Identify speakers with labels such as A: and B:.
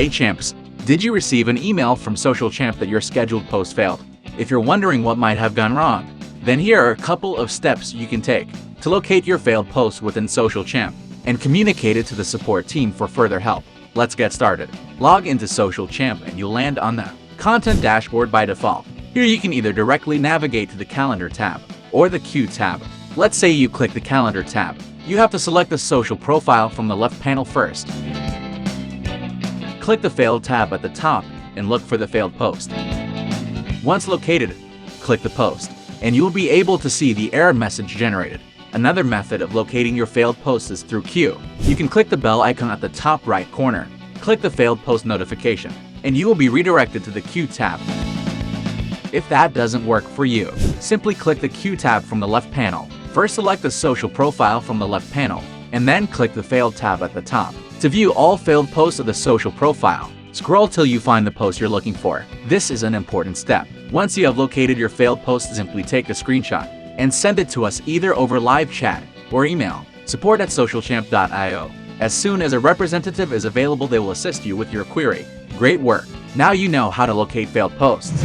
A: Hey champs, did you receive an email from Social Champ that your scheduled post failed? If you're wondering what might have gone wrong, then here are a couple of steps you can take to locate your failed post within Social Champ and communicate it to the support team for further help. Let's get started. Log into Social Champ and you'll land on the Content dashboard by default. Here you can either directly navigate to the Calendar tab or the Queue tab. Let's say you click the Calendar tab. You have to select the social profile from the left panel first. Click the Failed tab at the top and look for the failed post. Once located, click the post, and you will be able to see the error message generated. Another method of locating your failed post is through Queue. You can click the bell icon at the top right corner, click the failed post notification, and you will be redirected to the Queue tab. If that doesn't work for you, simply click the Queue tab from the left panel. First select the social profile from the left panel, and then click the Failed tab at the top. To view all failed posts of the social profile, scroll till you find the post you're looking for. This is an important step. Once you have located your failed post, simply take a screenshot and send it to us either over live chat or email support@socialchamp.io. As soon as a representative is available, they will assist you with your query. Great work! Now you know how to locate failed posts.